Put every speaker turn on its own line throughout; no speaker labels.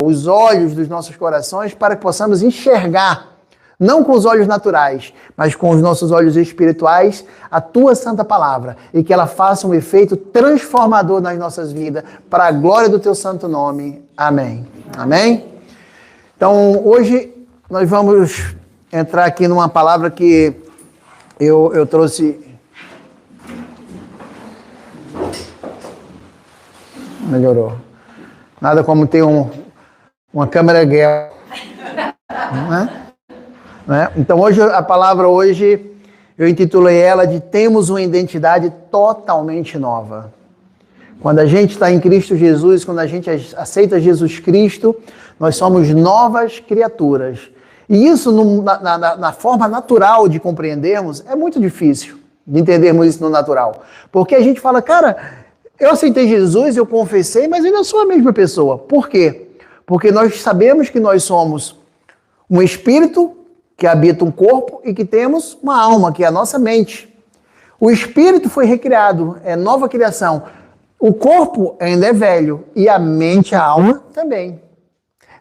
os olhos dos nossos corações para que possamos enxergar, não com os olhos naturais, mas com os nossos olhos espirituais, a Tua Santa Palavra, e que ela faça um efeito transformador nas nossas vidas, para a glória do Teu Santo Nome. Amém. Amém? Então, hoje nós vamos entrar aqui numa palavra que eu trouxe... Melhorou. Nada como ter uma câmera guerra. Né? Então, hoje, a palavra hoje, eu intitulei ela de Temos uma identidade totalmente nova. Quando a gente está em Cristo Jesus, quando a gente aceita Jesus Cristo, nós somos novas criaturas. E isso, na forma natural de compreendermos, é muito difícil de entendermos isso no natural. Porque a gente fala, cara, eu aceitei Jesus, eu confessei, mas eu não sou a mesma pessoa. Por quê? Porque nós sabemos que nós somos um espírito que habita um corpo e que temos uma alma, que é a nossa mente. O espírito foi recriado, é nova criação. O corpo ainda é velho e a mente, a alma também.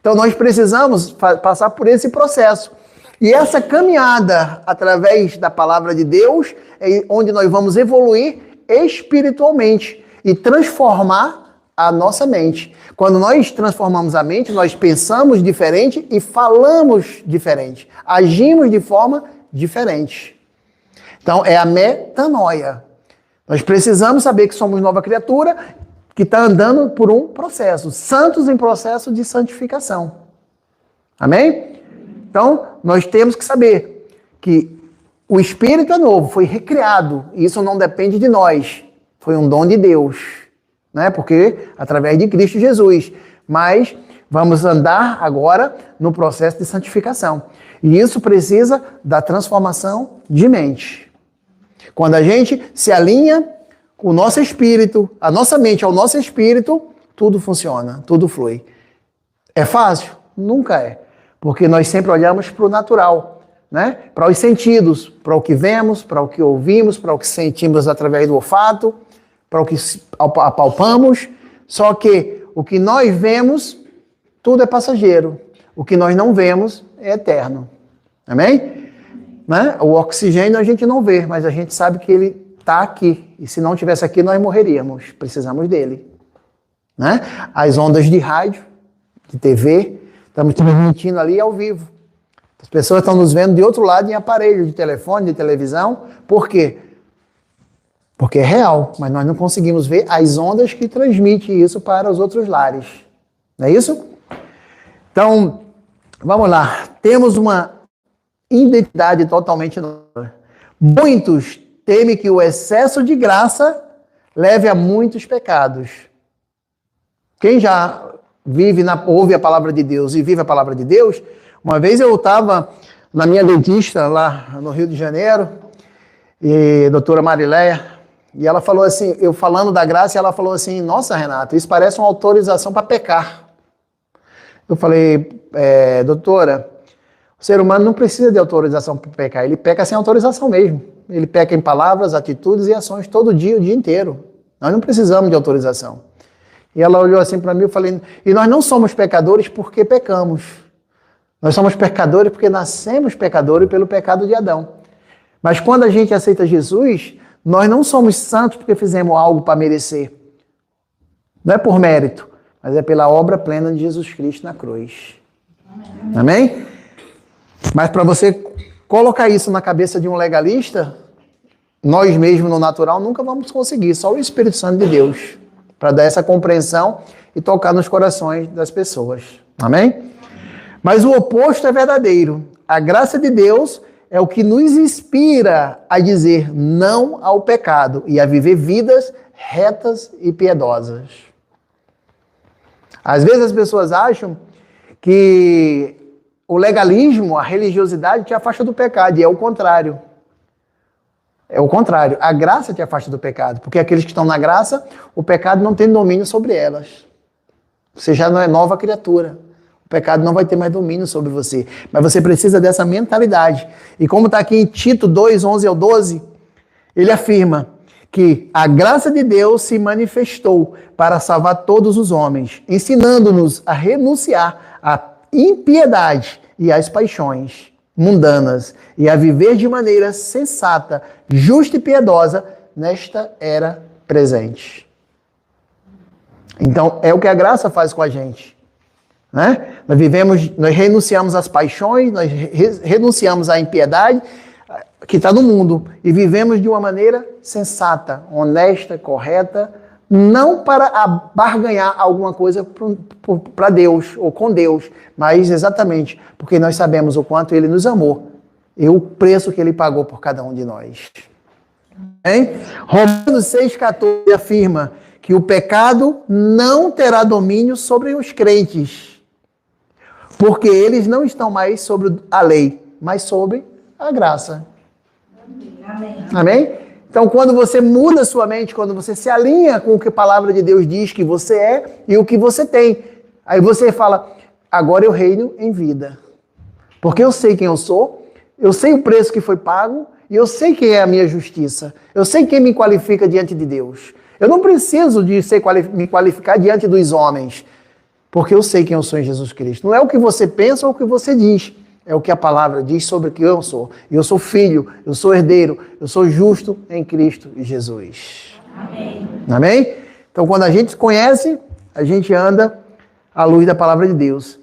Então nós precisamos passar por esse processo. E essa caminhada através da palavra de Deus é onde nós vamos evoluir espiritualmente e transformar a nossa mente. Quando nós transformamos a mente, nós pensamos diferente e falamos diferente. Agimos de forma diferente. Então, é a metanoia. Nós precisamos saber que somos nova criatura que está andando por um processo. Santos em processo de santificação. Amém? Então, nós temos que saber que o Espírito é novo, foi recriado. E isso não depende de nós. Foi um dom de Deus, né? Porque através de Cristo Jesus. Mas vamos andar agora no processo de santificação. E isso precisa da transformação de mente. Quando a gente se alinha com o nosso espírito, a nossa mente ao nosso espírito, tudo funciona, tudo flui. É fácil? Nunca é. Porque nós sempre olhamos para o natural, né? Para os sentidos, para o que vemos, para o que ouvimos, para o que sentimos através do olfato, para o que apalpamos, só que o que nós vemos, tudo é passageiro. O que nós não vemos é eterno. Amém? Né? O oxigênio a gente não vê, mas a gente sabe que ele está aqui. E se não estivesse aqui, nós morreríamos. Precisamos dele. Né? As ondas de rádio, de TV, estamos transmitindo ali ao vivo. As pessoas estão nos vendo de outro lado em aparelho de telefone, de televisão. Por quê? Porque é real, mas nós não conseguimos ver as ondas que transmitem isso para os outros lares. Não é isso? Então, vamos lá. Temos uma identidade totalmente nova. Muitos temem que o excesso de graça leve a muitos pecados. Quem já ouve a palavra de Deus e vive a palavra de Deus, uma vez eu estava na minha dentista lá no Rio de Janeiro, e a doutora Marileia, e ela falou assim, eu falando da graça, ela falou assim, nossa, Renato, isso parece uma autorização para pecar. Eu falei, doutora, o ser humano não precisa de autorização para pecar, ele peca sem autorização mesmo. Ele peca em palavras, atitudes e ações todo dia, o dia inteiro. Nós não precisamos de autorização. E ela olhou assim para mim e falei, e nós não somos pecadores porque pecamos. Nós somos pecadores porque nascemos pecadores pelo pecado de Adão. Mas quando a gente aceita Jesus, nós não somos santos porque fizemos algo para merecer. Não é por mérito, mas é pela obra plena de Jesus Cristo na cruz. Amém? Mas para você colocar isso na cabeça de um legalista, nós mesmos no natural nunca vamos conseguir. Só o Espírito Santo de Deus para dar essa compreensão e tocar nos corações das pessoas. Amém? Mas o oposto é verdadeiro. A graça de Deus é o que nos inspira a dizer não ao pecado e a viver vidas retas e piedosas. Às vezes as pessoas acham que o legalismo, a religiosidade te afasta do pecado, e é o contrário. É o contrário. A graça te afasta do pecado, porque aqueles que estão na graça, o pecado não tem domínio sobre elas. Você já não é nova criatura. O pecado não vai ter mais domínio sobre você. Mas você precisa dessa mentalidade. E como está aqui em Tito 2, 11 ao 12, ele afirma que a graça de Deus se manifestou para salvar todos os homens, ensinando-nos a renunciar à impiedade e às paixões mundanas e a viver de maneira sensata, justa e piedosa nesta era presente. Então, é o que a graça faz com a gente. Né? Nós renunciamos às paixões, nós renunciamos à impiedade que está no mundo e vivemos de uma maneira sensata, honesta, correta, não para barganhar alguma coisa para Deus ou com Deus, mas exatamente porque nós sabemos o quanto Ele nos amou e o preço que Ele pagou por cada um de nós. Hein? Romanos 6,14 afirma que o pecado não terá domínio sobre os crentes, porque eles não estão mais sobre a lei, mas sobre a graça. Amém. Amém? Então, quando você muda sua mente, quando você se alinha com o que a palavra de Deus diz que você é e o que você tem, aí você fala, agora eu reino em vida. Porque eu sei quem eu sou, eu sei o preço que foi pago e eu sei quem é a minha justiça. Eu sei quem me qualifica diante de Deus. Eu não preciso de me qualificar diante dos homens, porque eu sei quem eu sou em Jesus Cristo. Não é o que você pensa ou o que você diz. É o que a palavra diz sobre o que eu sou. Eu sou filho, eu sou herdeiro, eu sou justo em Cristo e Jesus. Amém. Amém? Então, quando a gente conhece, a gente anda à luz da palavra de Deus.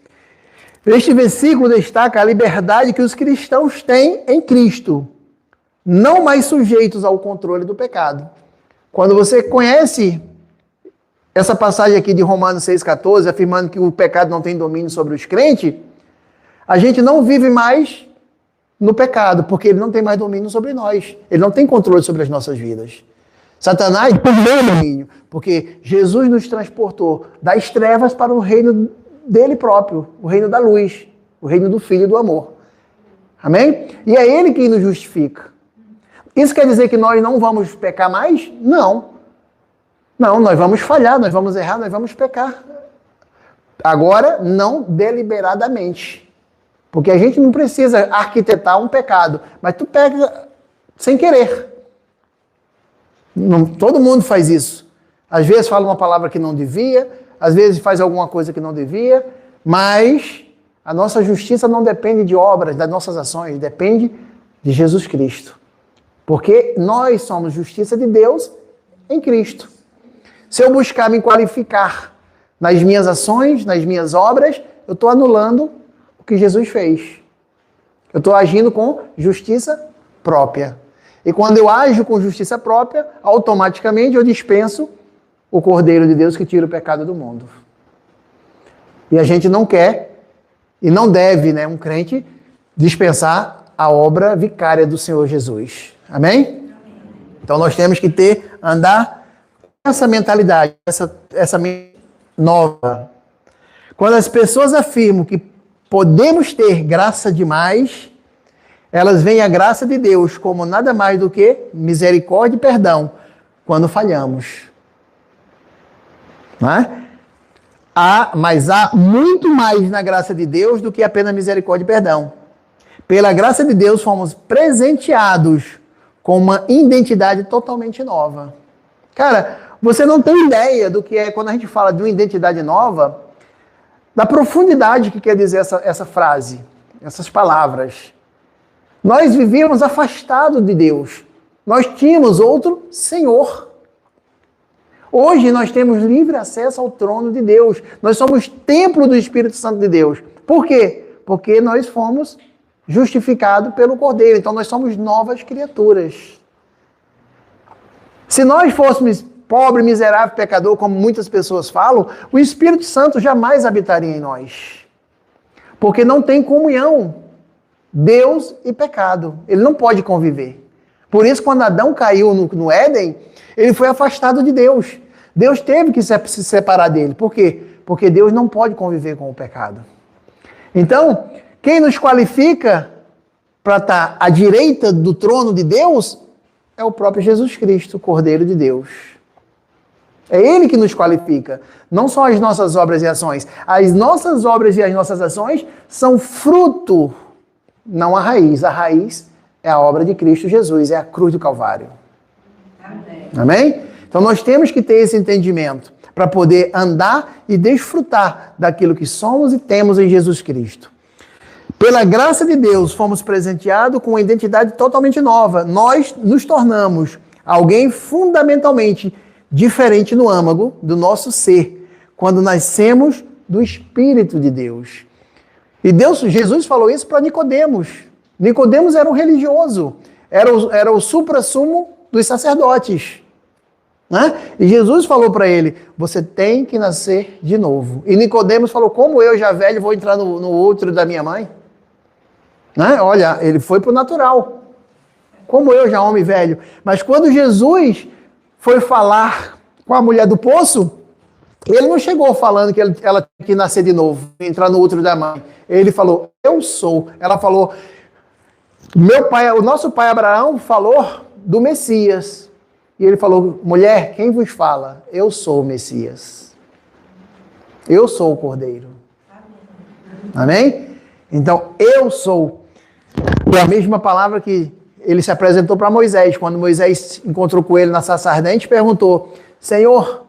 Este versículo destaca a liberdade que os cristãos têm em Cristo, não mais sujeitos ao controle do pecado. Quando você conhece essa passagem aqui de Romanos 6,14, afirmando que o pecado não tem domínio sobre os crentes, a gente não vive mais no pecado, porque ele não tem mais domínio sobre nós. Ele não tem controle sobre as nossas vidas. Satanás perdeu o domínio, porque Jesus nos transportou das trevas para o reino dele próprio, o reino da luz, o reino do Filho e do amor. Amém? E é ele quem nos justifica. Isso quer dizer que nós não vamos pecar mais? Não. Não, nós vamos falhar, nós vamos errar, nós vamos pecar. Agora, não deliberadamente. Porque a gente não precisa arquitetar um pecado, mas tu peca sem querer. Não, todo mundo faz isso. Às vezes fala uma palavra que não devia, às vezes faz alguma coisa que não devia, mas a nossa justiça não depende de obras, das nossas ações, depende de Jesus Cristo. Porque nós somos justiça de Deus em Cristo. Se eu buscar me qualificar nas minhas ações, nas minhas obras, eu estou anulando o que Jesus fez. Eu estou agindo com justiça própria. E quando eu ajo com justiça própria, automaticamente eu dispenso o Cordeiro de Deus que tira o pecado do mundo. E a gente não quer e não deve, né, um crente, dispensar a obra vicária do Senhor Jesus. Amém? Então nós temos que andar com essa mentalidade, essa nova. Quando as pessoas afirmam que podemos ter graça demais, elas veem a graça de Deus como nada mais do que misericórdia e perdão quando falhamos. Não é? Mas há muito mais na graça de Deus do que apenas misericórdia e perdão. Pela graça de Deus fomos presenteados com uma identidade totalmente nova. Cara, você não tem ideia do que é quando a gente fala de uma identidade nova, da profundidade que quer dizer essa frase, essas palavras. Nós vivíamos afastados de Deus. Nós tínhamos outro Senhor. Hoje nós temos livre acesso ao trono de Deus. Nós somos templo do Espírito Santo de Deus. Por quê? Porque nós fomos justificados pelo Cordeiro. Então nós somos novas criaturas. Se nós fôssemos pobre, miserável, pecador, como muitas pessoas falam, o Espírito Santo jamais habitaria em nós. Porque não tem comunhão. Deus e pecado. Ele não pode conviver. Por isso, quando Adão caiu no Éden, ele foi afastado de Deus. Deus teve que se separar dele. Por quê? Porque Deus não pode conviver com o pecado. Então, quem nos qualifica para estar à direita do trono de Deus é o próprio Jesus Cristo, o Cordeiro de Deus. É Ele que nos qualifica. Não só as nossas obras e ações. As nossas obras e as nossas ações são fruto, não a raiz. A raiz é a obra de Cristo Jesus, é a cruz do Calvário. Amém. Amém? Então nós temos que ter esse entendimento para poder andar e desfrutar daquilo que somos e temos em Jesus Cristo. Pela graça de Deus, fomos presenteados com uma identidade totalmente nova. Nós nos tornamos alguém fundamentalmente diferente no âmago do nosso ser, quando nascemos do Espírito de Deus. E Jesus falou isso para Nicodemos. Nicodemos era um religioso, era o suprassumo dos sacerdotes. Né? E Jesus falou para ele, você tem que nascer de novo. E Nicodemos falou, como eu já velho vou entrar no útero da minha mãe? Né? Olha, ele foi para o natural. Como eu já homem velho. Mas quando Jesus foi falar com a mulher do poço, ele não chegou falando que ela tinha que nascer de novo, entrar no útero da mãe. Ele falou, eu sou. Ela falou, o nosso pai Abraão falou do Messias. E ele falou, mulher, quem vos fala? Eu sou o Messias. Eu sou o Cordeiro. Amém? Então, eu sou. É a mesma palavra que ele se apresentou para Moisés. Quando Moisés encontrou com ele na sarça ardente, perguntou, Senhor,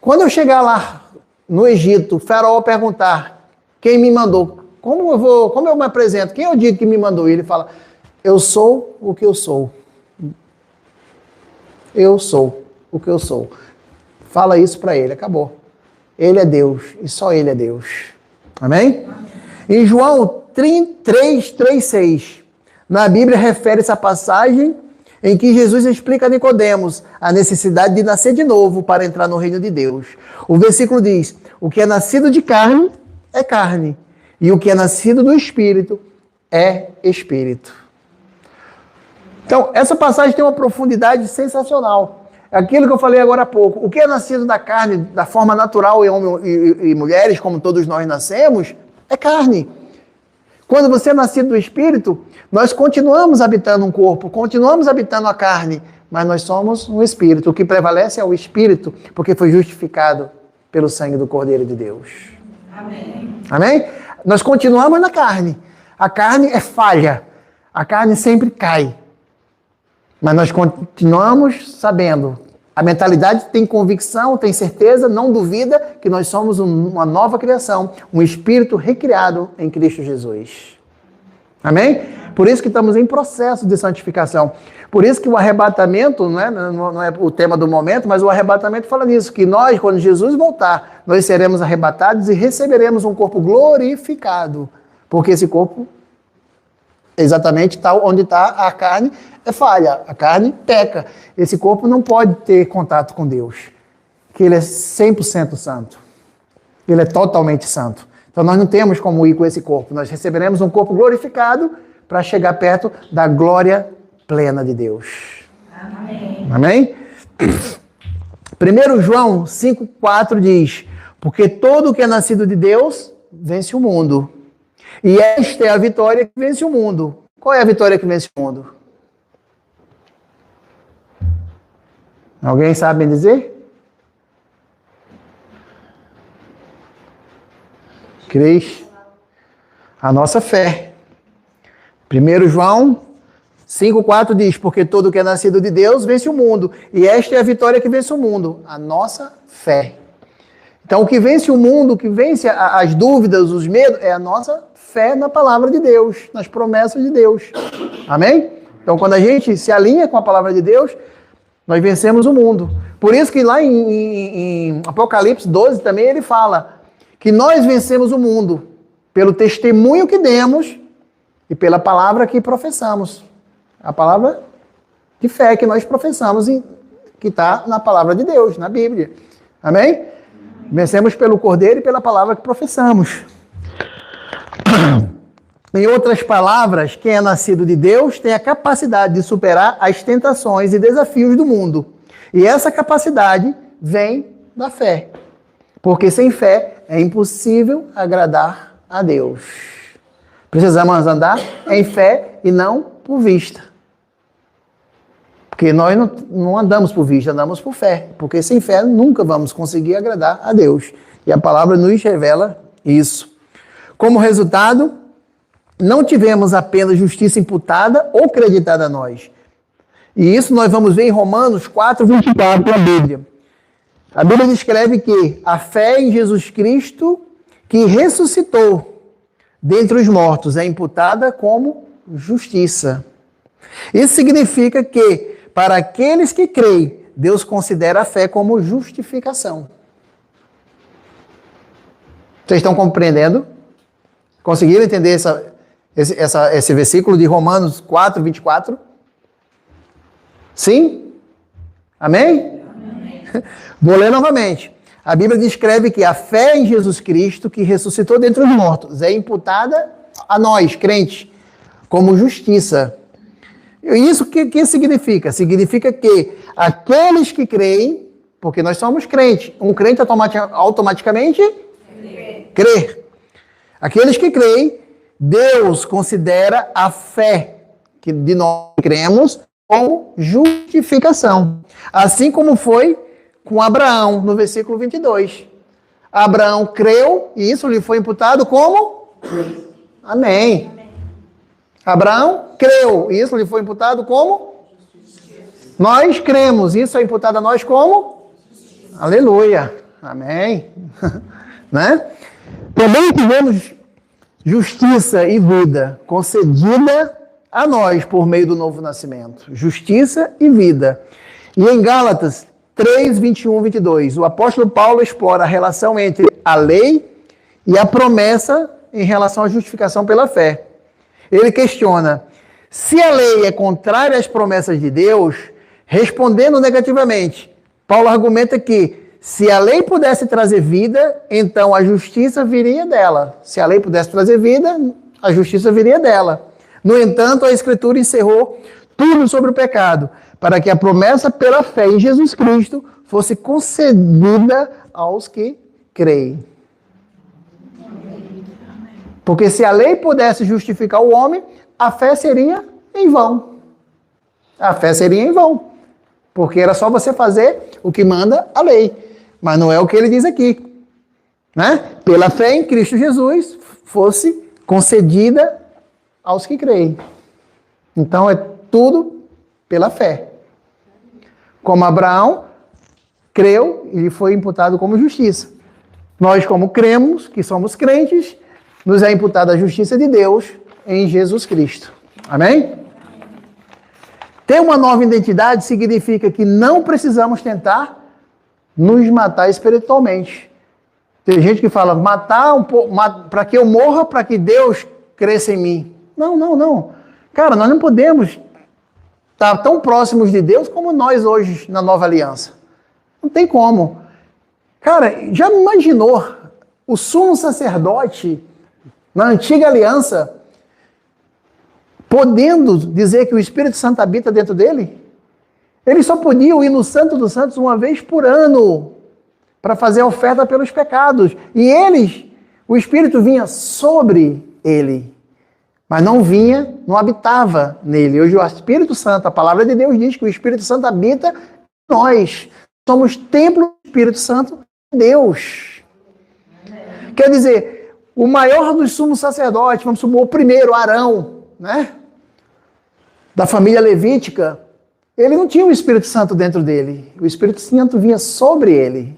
quando eu chegar lá no Egito, o faraó perguntar quem me mandou, como eu me apresento? Quem eu digo que me mandou? E ele fala, eu sou o que eu sou. Eu sou o que eu sou. Fala isso para ele, acabou. Ele é Deus e só ele é Deus. Amém? Em João 3:6, na Bíblia refere-se à passagem em que Jesus explica a Nicodemos a necessidade de nascer de novo para entrar no reino de Deus. O versículo diz, o que é nascido de carne é carne, e o que é nascido do Espírito é Espírito. Então, essa passagem tem uma profundidade sensacional. Aquilo que eu falei agora há pouco. O que é nascido da carne, da forma natural, em homens e mulheres, como todos nós nascemos, é carne. Quando você é nascido do Espírito, nós continuamos habitando um corpo, continuamos habitando a carne, mas nós somos um Espírito. O que prevalece é o Espírito, porque foi justificado pelo sangue do Cordeiro de Deus. Amém. Amém? Nós continuamos na carne. A carne é falha. A carne sempre cai. Mas nós continuamos sabendo. A mentalidade tem convicção, tem certeza, não duvida que nós somos uma nova criação, um espírito recriado em Cristo Jesus. Amém? Por isso que estamos em processo de santificação. Por isso que o arrebatamento, não é o tema do momento, mas o arrebatamento fala nisso, que nós, quando Jesus voltar, nós seremos arrebatados e receberemos um corpo glorificado. Porque esse corpo, exatamente onde está a carne, é falha, a carne peca. Esse corpo não pode ter contato com Deus, que ele é 100% santo. Ele é totalmente santo. Então nós não temos como ir com esse corpo. Nós receberemos um corpo glorificado para chegar perto da glória plena de Deus. Amém? Amém? 1 João 5,4 diz, porque todo o que é nascido de Deus vence o mundo. E esta é a vitória que vence o mundo. Qual é a vitória que vence o mundo? Alguém sabe me dizer? Cris. A nossa fé. 1 João 5,4 diz, porque todo que é nascido de Deus vence o mundo. E esta é a vitória que vence o mundo, a nossa fé. Então o que vence o mundo, o que vence as dúvidas, os medos, é a nossa fé na palavra de Deus, nas promessas de Deus. Amém? Então quando a gente se alinha com a palavra de Deus, nós vencemos o mundo. Por isso que lá em Apocalipse 12 também ele fala que nós vencemos o mundo pelo testemunho que demos e pela palavra que professamos. A palavra de fé que nós professamos, que está na palavra de Deus, na Bíblia. Amém? Vencemos pelo Cordeiro e pela palavra que professamos. Em outras palavras, quem é nascido de Deus tem a capacidade de superar as tentações e desafios do mundo. E essa capacidade vem da fé. Porque sem fé é impossível agradar a Deus. Precisamos andar em fé e não por vista. Porque nós não andamos por vista, andamos por fé. Porque sem fé nunca vamos conseguir agradar a Deus. E a palavra nos revela isso. Como resultado, não tivemos apenas justiça imputada ou creditada a nós. E isso nós vamos ver em Romanos 4:24 da Bíblia. A Bíblia descreve que a fé em Jesus Cristo, que ressuscitou dentre os mortos, é imputada como justiça. Isso significa que, para aqueles que creem, Deus considera a fé como justificação. Vocês estão compreendendo? Conseguiram entender esse versículo de Romanos 4:24? Sim? Amém? Amém? Vou ler novamente. A Bíblia descreve que a fé em Jesus Cristo, que ressuscitou dentre os mortos, é imputada a nós, crentes, como justiça. Isso que significa? Significa que aqueles que creem, porque nós somos crentes, um crente automaticamente crer. Aqueles que creem, Deus considera a fé que de nós cremos como justificação. Assim como foi com Abraão, no versículo 22. Abraão creu e isso lhe foi imputado como? Amém. Abraão creu e isso lhe foi imputado como? Nós cremos, isso é imputado a nós como? Aleluia. Amém. Né? Também tivemos justiça e vida concedida a nós por meio do novo nascimento. Justiça e vida. E em Gálatas 3:21-22, o apóstolo Paulo explora a relação entre a lei e a promessa em relação à justificação pela fé. Ele questiona, se a lei é contrária às promessas de Deus, respondendo negativamente, Paulo argumenta que se a lei pudesse trazer vida, então a justiça viria dela. Se a lei pudesse trazer vida, a justiça viria dela. No entanto, a Escritura encerrou tudo sobre o pecado, para que a promessa pela fé em Jesus Cristo fosse concedida aos que creem. Porque se a lei pudesse justificar o homem, a fé seria em vão. A fé seria em vão. Porque era só você fazer o que manda a lei. Mas não é o que ele diz aqui. Né? Pela fé em Cristo Jesus, fosse concedida aos que creem. Então é tudo pela fé. Como Abraão creu e foi imputado como justiça. Nós, como cremos, que somos crentes, nos é imputada a justiça de Deus em Jesus Cristo. Amém? Ter uma nova identidade significa que não precisamos tentar nos matar espiritualmente. Tem gente que fala, matar um pouco, para que eu morra, para que Deus cresça em mim. Não. Cara, nós não podemos estar tão próximos de Deus como nós hoje na nova aliança. Não tem como. Cara, já imaginou o sumo sacerdote na antiga aliança podendo dizer que o Espírito Santo habita dentro dele? Eles só podiam ir no Santo dos Santos uma vez por ano para fazer a oferta pelos pecados. E eles, o Espírito vinha sobre ele, mas não vinha, não habitava nele. Hoje o Espírito Santo, a palavra de Deus diz que o Espírito Santo habita em nós. Somos templo do Espírito Santo de Deus. Quer dizer, o maior dos sumos sacerdotes, vamos supor, o primeiro, Arão, né? Da família levítica, ele não tinha o Espírito Santo dentro dele. O Espírito Santo vinha sobre ele.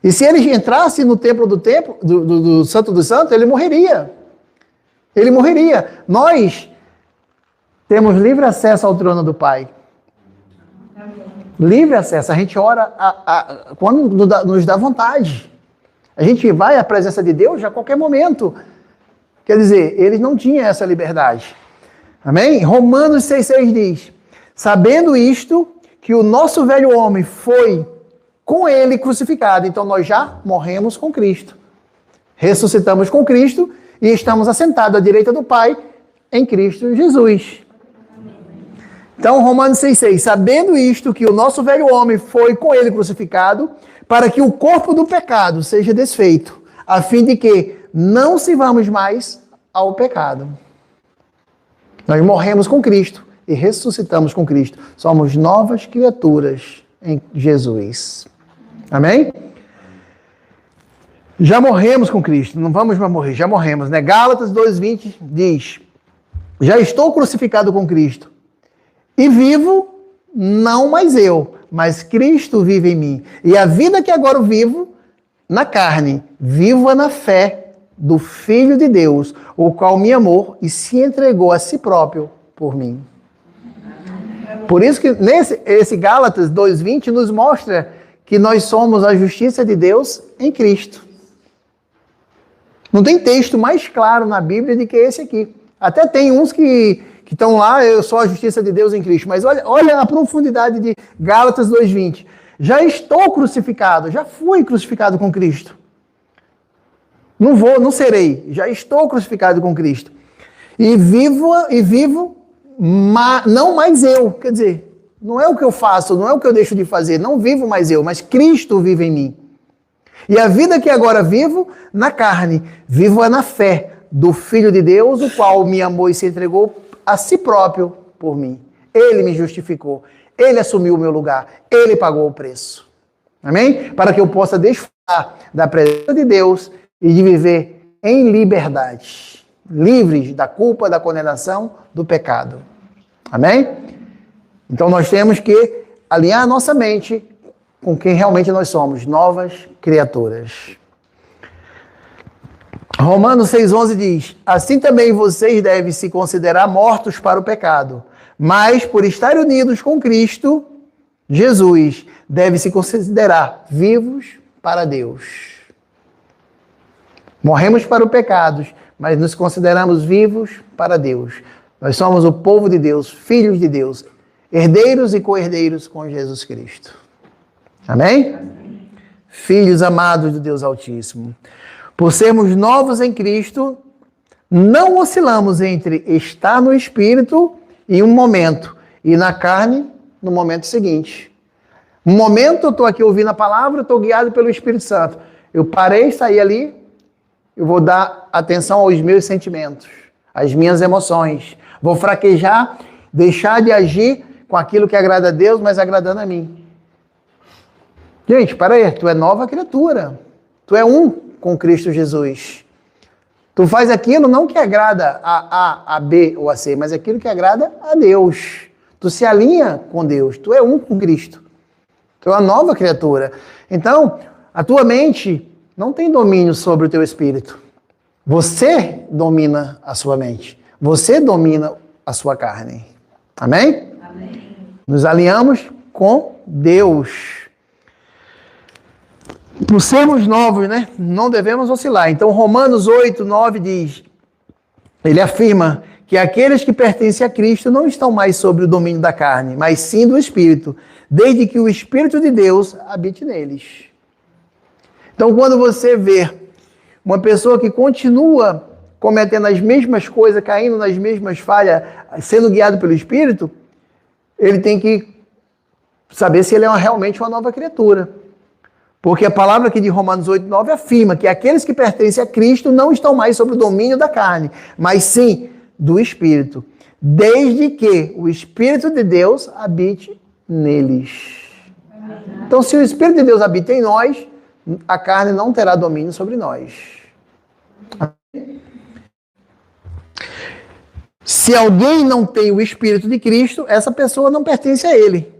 E se ele entrasse no templo do Santo dos Santos, ele morreria. Ele morreria. Nós temos livre acesso ao trono do Pai. Livre acesso. A gente ora quando nos dá vontade. A gente vai à presença de Deus a qualquer momento. Quer dizer, eles não tinham essa liberdade. Amém? Romanos 6,6 diz, sabendo isto, que o nosso velho homem foi com ele crucificado. Então nós já morremos com Cristo. Ressuscitamos com Cristo e estamos assentados à direita do Pai em Cristo Jesus. Então, Romanos 6,6, sabendo isto, que o nosso velho homem foi com ele crucificado, para que o corpo do pecado seja desfeito, a fim de que não sirvamos mais ao pecado. Nós morremos com Cristo e ressuscitamos com Cristo. Somos novas criaturas em Jesus. Amém? Já morremos com Cristo, não vamos mais morrer, já morremos, né? Gálatas 2,20 diz, já estou crucificado com Cristo. E vivo, não mais eu, mas Cristo vive em mim. E a vida que agora eu vivo, na carne, vivo-a na fé do Filho de Deus, o qual me amou e se entregou a si próprio por mim. Por isso que esse Gálatas 2:20 nos mostra que nós somos a justiça de Deus em Cristo. Não tem texto mais claro na Bíblia do que esse aqui. Até tem uns que estão lá, eu sou a justiça de Deus em Cristo. Mas olha a profundidade de Gálatas 2:20. Já estou crucificado, já fui crucificado com Cristo. Não serei, já estou crucificado com Cristo. E vivo, não mais eu. Quer dizer, não é o que eu faço, não é o que eu deixo de fazer, não vivo mais eu, mas Cristo vive em mim. E a vida que agora vivo, na carne, vivo na fé do Filho de Deus, o qual me amou e se entregou a si próprio por mim. Ele me justificou, ele assumiu o meu lugar, ele pagou o preço. Amém? Para que eu possa desfrutar da presença de Deus e de viver em liberdade, livres da culpa, da condenação, do pecado. Amém? Então nós temos que alinhar a nossa mente com quem realmente nós somos, novas criaturas. Romanos 6,11 diz: assim também vocês devem se considerar mortos para o pecado, mas por estar unidos com Cristo, Jesus, devem se considerar vivos para Deus. Morremos para o pecado, mas nos consideramos vivos para Deus. Nós somos o povo de Deus, filhos de Deus, herdeiros e co-herdeiros com Jesus Cristo. Amém? Filhos amados do Deus Altíssimo. Por sermos novos em Cristo, não oscilamos entre estar no Espírito em um momento e na carne no momento seguinte. Um momento eu estou aqui ouvindo a palavra, estou guiado pelo Espírito Santo. Eu parei, saí ali, eu vou dar atenção aos meus sentimentos, às minhas emoções. Vou fraquejar, deixar de agir com aquilo que agrada a Deus, mas agradando a mim. Gente, para aí, tu é nova criatura. Tu é um com Cristo Jesus. Tu faz aquilo não que agrada a A, a B ou a C, mas aquilo que agrada a Deus. Tu se alinha com Deus. Tu é um com Cristo. Tu é uma nova criatura. Então, a tua mente não tem domínio sobre o teu espírito. Você domina a sua mente. Você domina a sua carne. Amém? Amém. Nos alinhamos com Deus. Por sermos novos, né? Não devemos oscilar. Então, Romanos 8:9 diz, ele afirma que aqueles que pertencem a Cristo não estão mais sob o domínio da carne, mas sim do Espírito, desde que o Espírito de Deus habite neles. Então, quando você vê uma pessoa que continua cometendo as mesmas coisas, caindo nas mesmas falhas, sendo guiado pelo Espírito, ele tem que saber se ele é realmente uma nova criatura. Porque a palavra aqui de Romanos 8:9 afirma que aqueles que pertencem a Cristo não estão mais sob o domínio da carne, mas sim do Espírito, desde que o Espírito de Deus habite neles. Então, se o Espírito de Deus habita em nós, a carne não terá domínio sobre nós. Se alguém não tem o Espírito de Cristo, essa pessoa não pertence a Ele.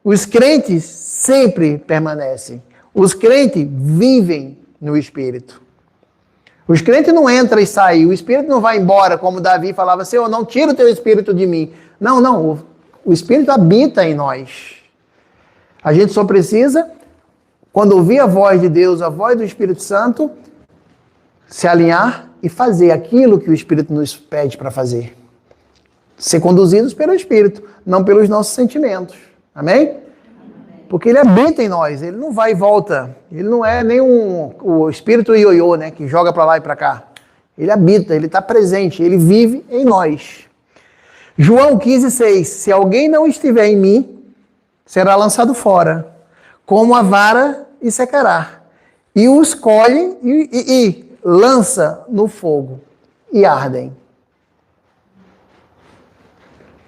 Os crentes sempre permanecem. Os crentes vivem no Espírito. Os crentes não entram e saem. O Espírito não vai embora, como Davi falava, Senhor, não tira o teu Espírito de mim. Não. O Espírito habita em nós. A gente só precisa, quando ouvir a voz de Deus, a voz do Espírito Santo, se alinhar e fazer aquilo que o Espírito nos pede para fazer. Ser conduzidos pelo Espírito, não pelos nossos sentimentos. Amém? Porque ele habita em nós, ele não vai e volta. Ele não é nem o espírito ioiô, né, que joga para lá e para cá. Ele habita, ele está presente, ele vive em nós. João 15,6. Se alguém não estiver em mim, será lançado fora, como a vara e secará. E os colhe e lança no fogo e ardem.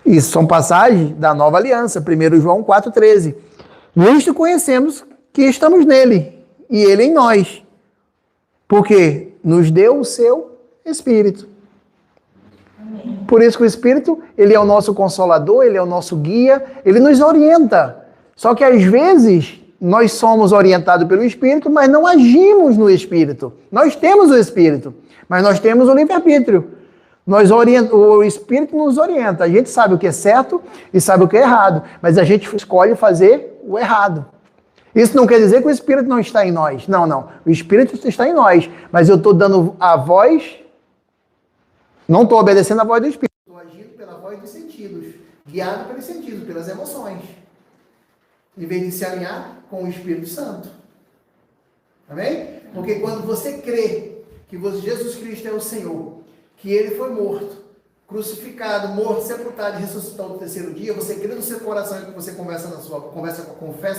Isso são passagens da nova aliança, 1 João 4,13. Nisto conhecemos que estamos nele e ele em nós, porque nos deu o seu Espírito.
Amém.
Por isso que o Espírito, ele é o nosso consolador, ele é o nosso guia, ele nos orienta. Só que às vezes nós somos orientados pelo Espírito, mas não agimos no Espírito. Nós temos o Espírito, mas nós temos o livre-arbítrio. O Espírito nos orienta. A gente sabe o que é certo e sabe o que é errado, mas a gente escolhe fazer o errado. Isso não quer dizer que o Espírito não está em nós. Não, não. O Espírito está em nós, mas eu estou dando a voz, não estou obedecendo a voz do Espírito. Estou agindo pela voz dos sentidos, guiado pelos sentidos, pelas emoções, em vez de se alinhar com o Espírito Santo. Amém? Porque quando você crê que Jesus Cristo é o Senhor, que Ele foi morto, crucificado, morto, sepultado e ressuscitou no terceiro dia, você crê no seu coração e que você confessa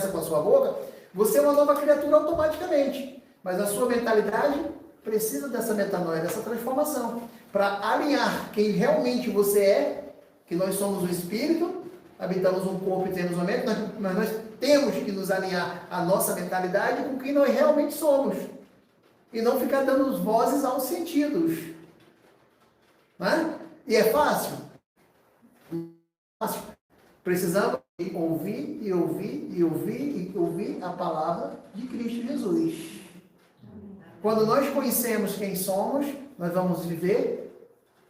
com a sua boca, você é uma nova criatura automaticamente. Mas a sua mentalidade precisa dessa metanoia, dessa transformação, para alinhar quem realmente você é, que nós somos o Espírito, habitamos um corpo e temos uma mente, mas nós temos que nos alinhar a nossa mentalidade com quem nós realmente somos. E não ficar dando vozes aos sentidos. Né? E é fácil? Fácil. Precisamos ouvir e ouvir e ouvir e ouvir a palavra de Cristo Jesus. Quando nós conhecemos quem somos, nós vamos viver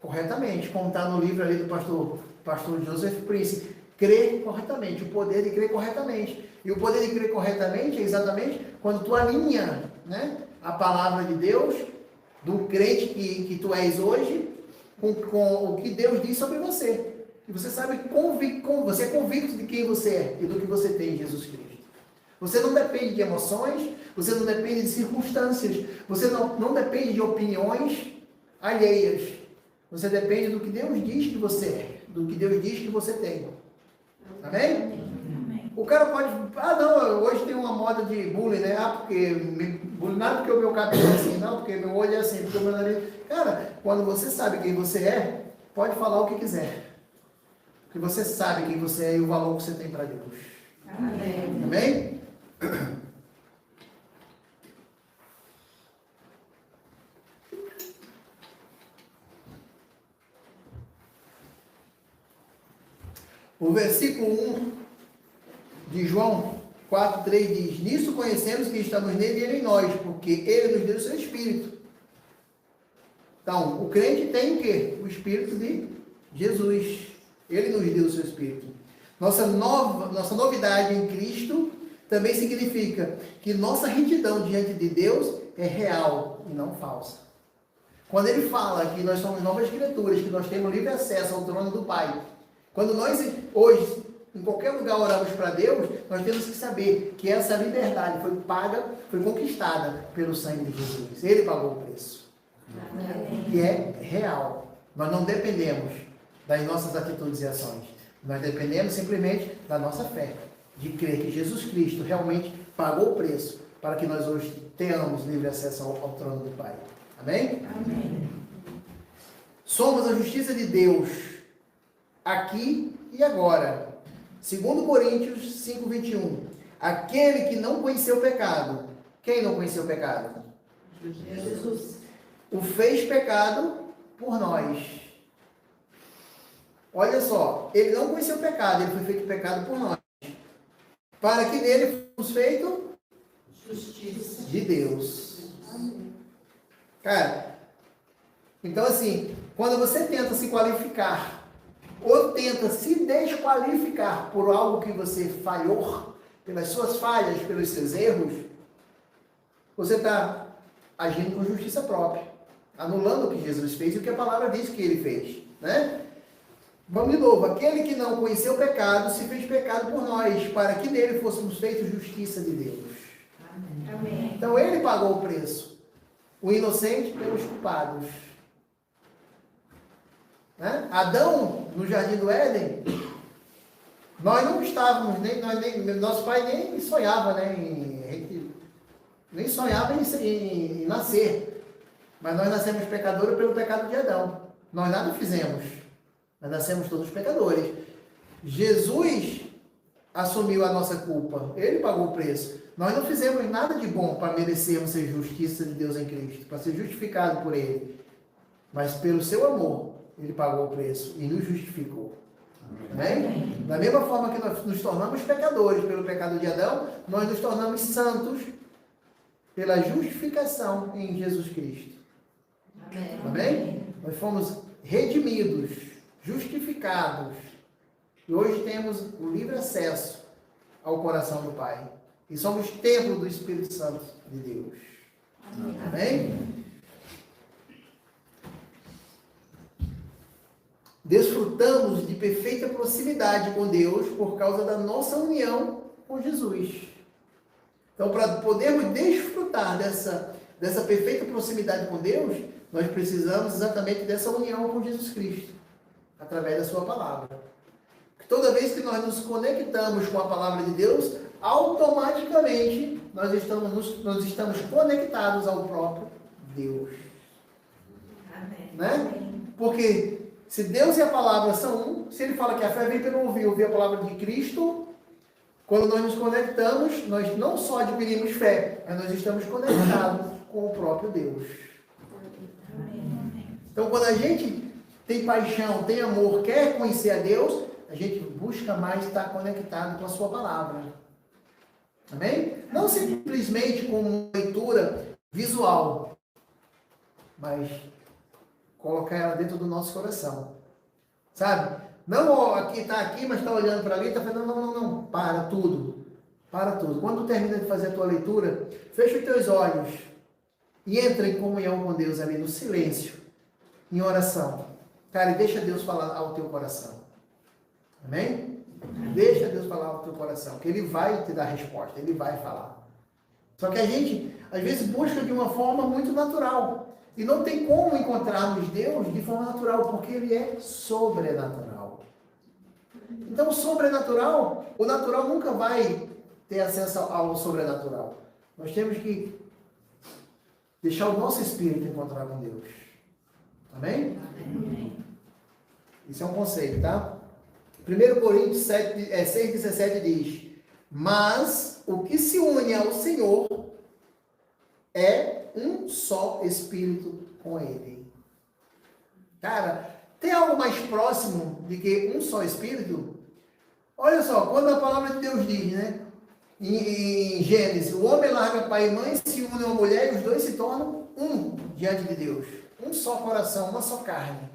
corretamente. Como está no livro ali do pastor Joseph Prince. Crer corretamente, o poder de crer corretamente. E o poder de crer corretamente é exatamente quando tu alinha, né, a palavra de Deus, do crente que tu és hoje, com o que Deus diz sobre você. E você sabe, você é convicto de quem você é e do que você tem em Jesus Cristo. Você não depende de emoções, você não depende de circunstâncias, você não depende de opiniões alheias. Você depende do que Deus diz que você é, do que Deus diz que você tem. Amém? Amém. O cara pode... não, hoje tem uma moda de bullying, né? Porque... Bullying não é porque o meu cabelo é assim, não, porque meu olho é assim, porque o meu nariz... Cara, quando você sabe quem você é, pode falar o que quiser. Porque você sabe quem você é e o valor que você tem para Deus. Amém? Amém? O versículo 1 de João 4,3 diz: nisso conhecemos que estamos nele e ele em nós, porque ele nos deu o seu Espírito. Então, o crente tem o quê? O Espírito de Jesus. Ele nos deu o seu Espírito. Nossa novidade em Cristo também significa que nossa retidão diante de Deus é real e não falsa. Quando ele fala que nós somos novas criaturas, que nós temos livre acesso ao trono do Pai, quando nós hoje, em qualquer lugar, oramos para Deus, nós temos que saber que essa liberdade foi paga, foi conquistada pelo sangue de Jesus. Ele pagou o preço. E é real. Nós não dependemos das nossas atitudes e ações. Nós dependemos simplesmente da nossa fé, de crer que Jesus Cristo realmente pagou o preço para que nós hoje tenhamos livre acesso ao trono do Pai. Amém? Amém. Somos a justiça de Deus aqui e agora. 2 Coríntios 5:21. Aquele que não conheceu o pecado. Quem não conheceu o pecado? Jesus. O fez pecado por nós. Olha só, ele não conheceu o pecado, ele foi feito pecado por nós. Para que nele fomos feitos justiça de Deus. Cara, então assim, quando você tenta se qualificar ou tenta se desqualificar por algo que você falhou, pelas suas falhas, pelos seus erros, você está agindo com justiça própria, anulando o que Jesus fez e o que a palavra diz que ele fez, né? Vamos de novo. Aquele que não conheceu o pecado se fez pecado por nós, para que nele fôssemos feitos justiça de Deus. Amém. Então ele pagou o preço, o inocente pelos culpados. Né? Adão, no jardim do Éden, nós não estávamos, nosso pai nem sonhava, nem sonhava em nascer. Mas nós nascemos pecadores pelo pecado de Adão. Nós nada fizemos. Nós nascemos todos pecadores. Jesus assumiu a nossa culpa. Ele pagou o preço. Nós não fizemos nada de bom para merecermos ser justiça de Deus em Cristo, para ser justificado por Ele. Mas pelo seu amor, Ele pagou o preço e nos justificou. Amém? Da mesma forma que nós nos tornamos pecadores pelo pecado de Adão, nós nos tornamos santos pela justificação em Jesus Cristo.
Amém.
Amém? Nós fomos redimidos, justificados. E hoje temos o livre acesso ao coração do Pai. E somos templo do Espírito Santo de Deus. Amém? Desfrutamos de perfeita proximidade com Deus por causa da nossa união com Jesus. Então, para podermos desfrutar dessa perfeita proximidade com Deus, nós precisamos exatamente dessa união com Jesus Cristo, através da sua palavra. Toda vez que nós nos conectamos com a palavra de Deus, automaticamente nós estamos conectados ao próprio Deus.
Amém.
Né? Porque se Deus e a palavra são um, se ele fala que a fé vem pelo ouvir a palavra de Cristo, quando nós nos conectamos, nós não só adquirimos fé, mas nós estamos conectados com o próprio Deus. Então, quando a gente tem paixão, tem amor, quer conhecer a Deus, a gente busca mais estar conectado com a sua palavra. Amém? Não simplesmente com uma leitura visual, mas colocar ela dentro do nosso coração. Sabe? Não, ó, aqui está aqui, mas está olhando para ali, está falando, não. Para tudo. Para tudo. Quando tu termina de fazer a tua leitura, fecha os teus olhos e entra em comunhão com Deus ali, no silêncio, em oração. Cara, e deixa Deus falar ao teu coração. Amém? Deixa Deus falar ao teu coração, que Ele vai te dar resposta, Ele vai falar. Só que a gente, às vezes, busca de uma forma muito natural. E não tem como encontrarmos Deus de forma natural, porque Ele é sobrenatural. Então, o sobrenatural, o natural nunca vai ter acesso ao sobrenatural. Nós temos que deixar o nosso espírito encontrar com Deus. Amém?
Amém.
Isso é um conceito, tá? 1 Coríntios 6,17 diz: mas o que se une ao Senhor é um só Espírito com Ele. Cara, tem algo mais próximo de que um só Espírito? Olha só, quando a palavra de Deus diz, né? Em Gênesis, o homem larga pai e mãe, se une a uma mulher e os dois se tornam um diante de Deus. Um só coração, uma só carne.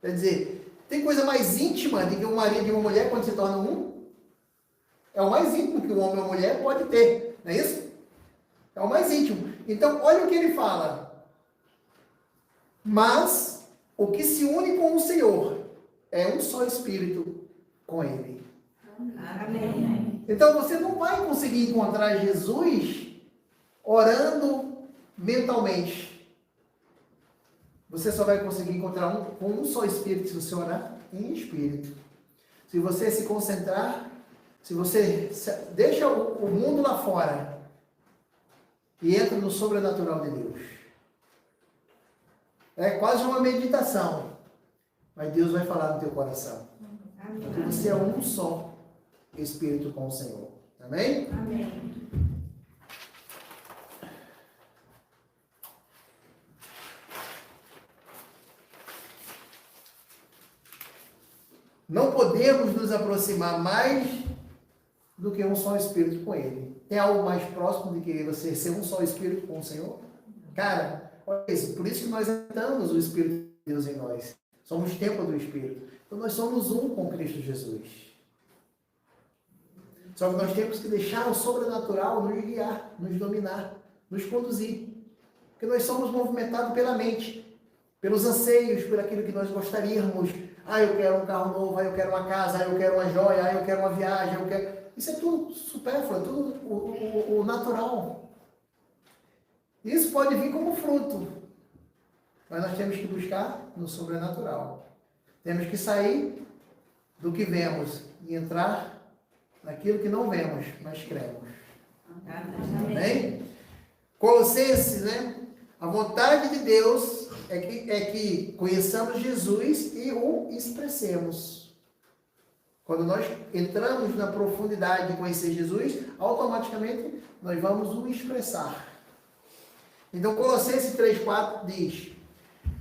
Quer dizer, tem coisa mais íntima de que um marido e uma mulher quando se tornam um? É o mais íntimo que um homem e uma mulher pode ter, não é isso? É o mais íntimo. Então, olha o que ele fala. Mas o que se une com o Senhor é um só Espírito com Ele.
Amém.
Então, você não vai conseguir encontrar Jesus orando mentalmente. Você só vai conseguir encontrar com um só Espírito se você orar em Espírito. Se você se concentrar, se você deixa o mundo lá fora e entra no sobrenatural de Deus. É quase uma meditação, mas Deus vai falar no teu coração. Porque você é um só Espírito com o Senhor. Amém?
Amém.
Não podemos nos aproximar mais do que um só Espírito com Ele. Tem algo mais próximo de que você ser um só Espírito com o Senhor? Cara, olha isso. Por isso que nós estamos o Espírito de Deus em nós. Somos templo do Espírito. Então nós somos um com Cristo Jesus. Só que nós temos que deixar o sobrenatural nos guiar, nos dominar, nos conduzir. Porque nós somos movimentados pela mente, pelos anseios, por aquilo que nós gostaríamos. Ah, eu quero um carro novo, eu quero uma casa, eu quero uma joia, eu quero uma viagem, eu quero... Isso é tudo supérfluo, é tudo o natural. Isso pode vir como fruto. Mas nós temos que buscar no sobrenatural. Temos que sair do que vemos e entrar naquilo que não vemos, mas cremos. Amém? Colossenses, né? A vontade de Deus é que conheçamos Jesus e o expressemos. Quando nós entramos na profundidade de conhecer Jesus, automaticamente nós vamos o expressar. Então, Colossenses 3,4 diz: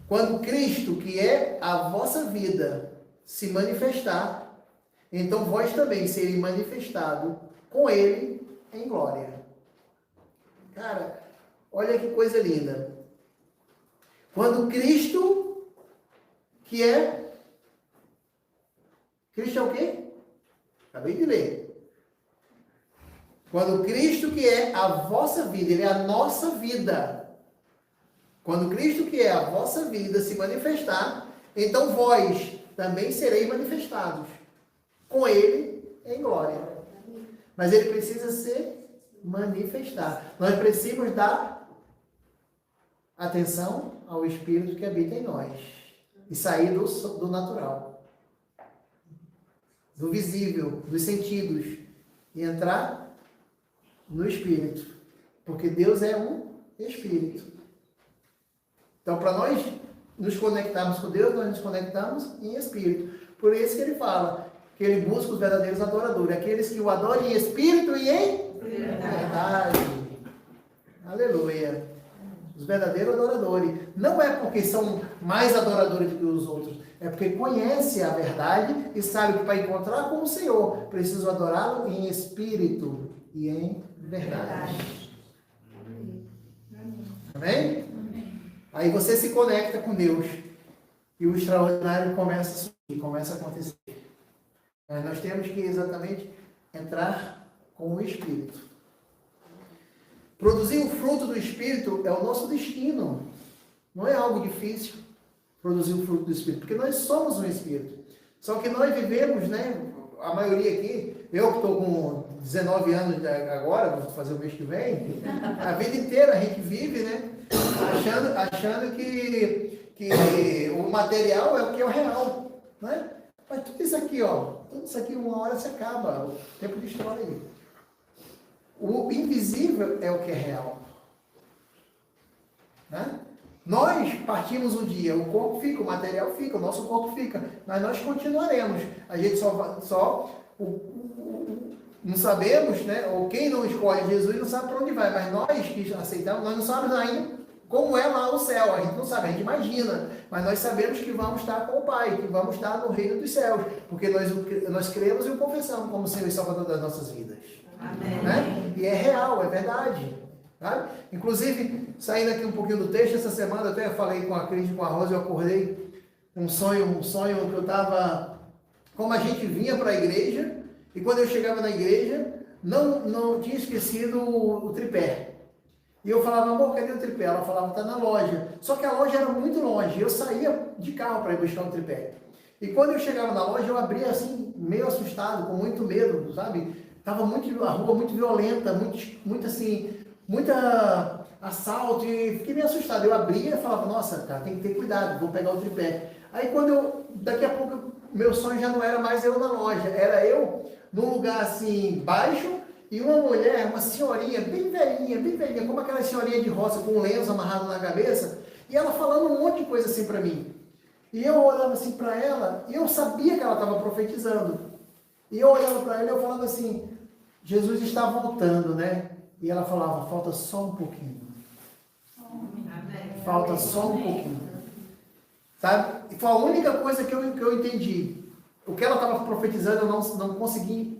Quando Cristo, que é a vossa vida, se manifestar, então vós também sereis manifestado com Ele em glória. Cara, olha que coisa linda. Quando Cristo, que é... Cristo é o quê? Acabei de ler. Quando Cristo, que é a vossa vida, Ele é a nossa vida. Quando Cristo, que é a vossa vida, se manifestar, então vós também sereis manifestados com Ele em glória. Mas Ele precisa se manifestar. Nós precisamos dar atenção ao Espírito que habita em nós e sair do natural, do visível, dos sentidos e entrar no Espírito, porque Deus é um Espírito. Então, para nós nos conectarmos com Deus, nós nos conectamos em Espírito. Por isso que ele fala que ele busca os verdadeiros adoradores, aqueles que o adoram em Espírito e em verdade. Aleluia. Os verdadeiros adoradores. Não é porque são mais adoradores do que os outros, é porque conhecem a verdade e sabem que para encontrar com o Senhor, precisam adorá-lo em Espírito e em verdade. Amém? Aí você se conecta com Deus e o extraordinário começa a surgir, começa a acontecer. Mas nós temos que exatamente entrar com o Espírito. Produzir o fruto do Espírito é o nosso destino. Não é algo difícil produzir o fruto do Espírito, porque nós somos um Espírito. Só que nós vivemos, né? A maioria aqui, eu que estou com 19 anos agora, vou fazer o mês que vem, a vida inteira a gente vive, né? Achando que o material é o que é o real, né? Mas tudo isso aqui, ó, tudo isso aqui uma hora se acaba, o tempo destrói aí. O invisível é o que é real, né? Nós partimos um dia, o corpo fica, o material fica, o nosso corpo fica, mas nós continuaremos. A gente não sabemos, né? Ou quem não escolhe Jesus não sabe para onde vai, mas nós que aceitamos, nós não sabemos ainda como é lá o céu, a gente não sabe, a gente imagina, mas nós sabemos que vamos estar com o Pai, que vamos estar no reino dos céus, porque nós cremos e o confessamos como Senhor e Salvador das nossas vidas.
Amém.
Né? E é real, é verdade. Sabe? Inclusive, saindo aqui um pouquinho do texto, essa semana até eu falei com a Cris, com a Rosa, eu acordei um sonho que eu estava, como a gente vinha para a igreja, e quando eu chegava na igreja, não tinha esquecido o tripé. E eu falava, amor, cadê o tripé? Ela falava, tá na loja. Só que a loja era muito longe, eu saía de carro para ir buscar o tripé. E quando eu chegava na loja, eu abria assim, meio assustado, com muito medo, sabe? Tava a rua muito violenta, muita assalto, e fiquei meio assustado. Eu abria e falava, nossa, cara, tem que ter cuidado, vou pegar o tripé. Aí daqui a pouco, meu sonho já não era mais eu na loja, era eu num lugar assim, baixo, e uma mulher, uma senhorinha, bem velhinha, como aquela senhorinha de roça com um lenço amarrado na cabeça, e ela falando um monte de coisa assim para mim. E eu olhava assim para ela, e eu sabia que ela estava profetizando. E eu olhava para ela e eu falava assim, Jesus está voltando, né? E ela falava, falta só um pouquinho. Falta só um pouquinho. Sabe? E foi a única coisa que eu entendi. O que ela estava profetizando eu não consegui,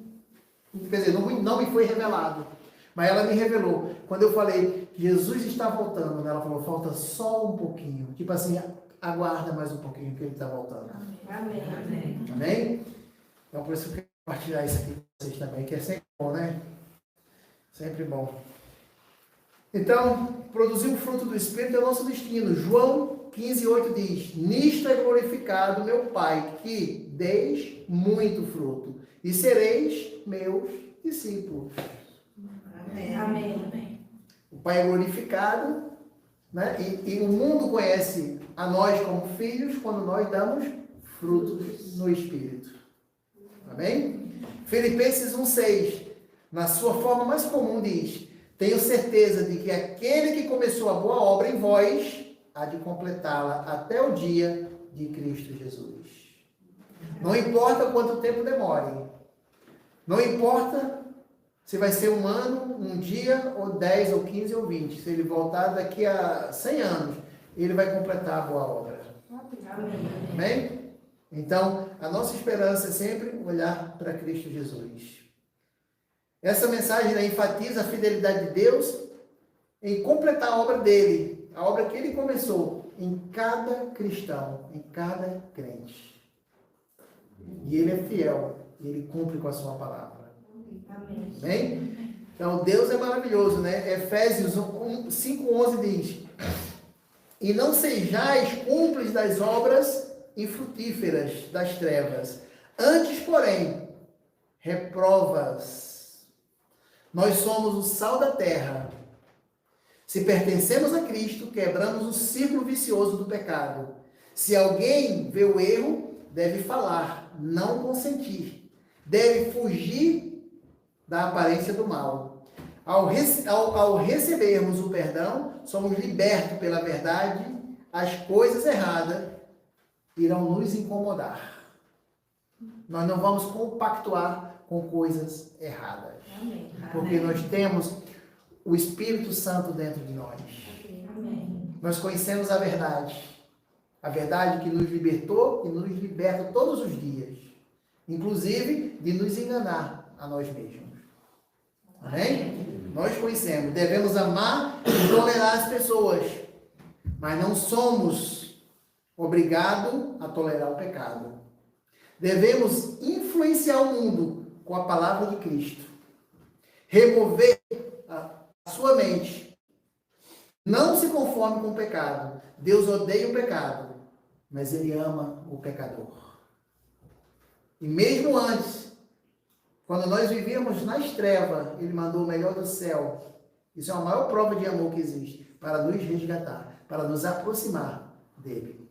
quer dizer, não me foi revelado. Mas ela me revelou. Quando eu falei, Jesus está voltando, né? Ela falou, falta só um pouquinho. Tipo assim, aguarda mais um pouquinho que ele está voltando.
Amém. Amém.
Amém? Então por isso que eu quero compartilhar isso aqui com vocês também, que é sempre bom, né? Sempre bom. Então, produzir o fruto do Espírito é o nosso destino. João 15:8 diz, nisto é glorificado meu Pai, que deis muito fruto, e sereis meus discípulos.
Amém. Amém.
O Pai é glorificado, né? E o mundo conhece a nós como filhos quando nós damos frutos no Espírito. Amém? Filipenses 1:6, na sua forma mais comum diz, tenho certeza de que aquele que começou a boa obra em vós há de completá-la até o dia de Cristo Jesus. Não importa quanto tempo demore. Não importa se vai ser um ano, um dia, ou 10, ou 15, ou 20. Se ele voltar daqui a 100 anos, ele vai completar a boa obra. Amém? Então, a nossa esperança é sempre olhar para Cristo Jesus. Essa mensagem enfatiza a fidelidade de Deus em completar a obra dele, a obra que ele começou em cada cristão, em cada crente. E ele é fiel, e ele cumpre com a sua palavra. Amém? Então, Deus é maravilhoso, né? Efésios 5:11 diz: e não sejais cúmplices das obras infrutíferas das trevas, antes, porém, reprovas. Nós somos o sal da terra. Se pertencemos a Cristo, quebramos o círculo vicioso do pecado. Se alguém vê o erro, deve falar, não consentir. Deve fugir da aparência do mal. Ao recebermos o perdão, somos libertos pela verdade. As coisas erradas irão nos incomodar. Nós não vamos compactuar com coisas erradas.
Amém.
Porque nós temos o Espírito Santo dentro de nós.
Amém.
Nós conhecemos a verdade. A verdade que nos libertou e nos liberta todos os dias. Inclusive de nos enganar a nós mesmos. Amém? Nós conhecemos. Devemos amar e tolerar as pessoas. Mas não somos obrigados a tolerar o pecado. Devemos influenciar o mundo com a palavra de Cristo. Remover a sua mente. Não se conforme com o pecado. Deus odeia o pecado, mas Ele ama o pecador. E mesmo antes, quando nós vivíamos nas trevas, Ele mandou o melhor do céu. Isso é a maior prova de amor que existe, para nos resgatar, para nos aproximar dele.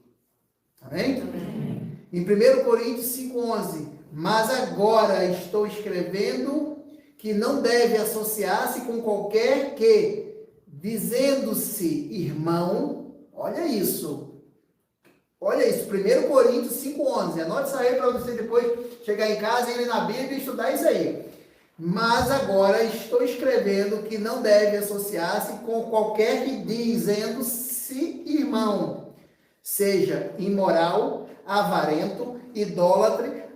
Amém? Amém. Em 1 Coríntios 5:11, mas agora estou escrevendo que não deve associar-se com qualquer que, dizendo-se irmão, olha isso, 1 Coríntios 5:11, anote isso aí para você depois chegar em casa, ir na Bíblia e estudar isso aí. Mas agora estou escrevendo que não deve associar-se com qualquer que, dizendo-se irmão, seja imoral, avarento, idólatra,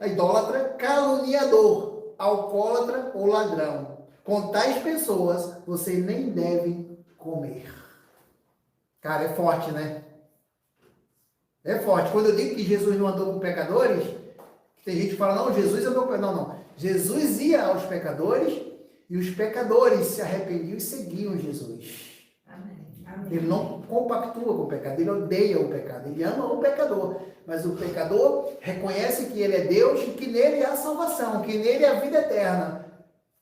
caluniador, alcoólatra ou ladrão. Com tais pessoas, você nem deve comer. Cara, é forte, né? É forte. Quando eu digo que Jesus não andou com pecadores, tem gente que fala, não, Jesus andou com... Não. Jesus ia aos pecadores e os pecadores se arrependiam e seguiam Jesus.
Amém.
Ele não compactua com o pecado, ele odeia o pecado, ele ama o pecador. Mas o pecador reconhece que ele é Deus e que nele há salvação, que nele há vida eterna.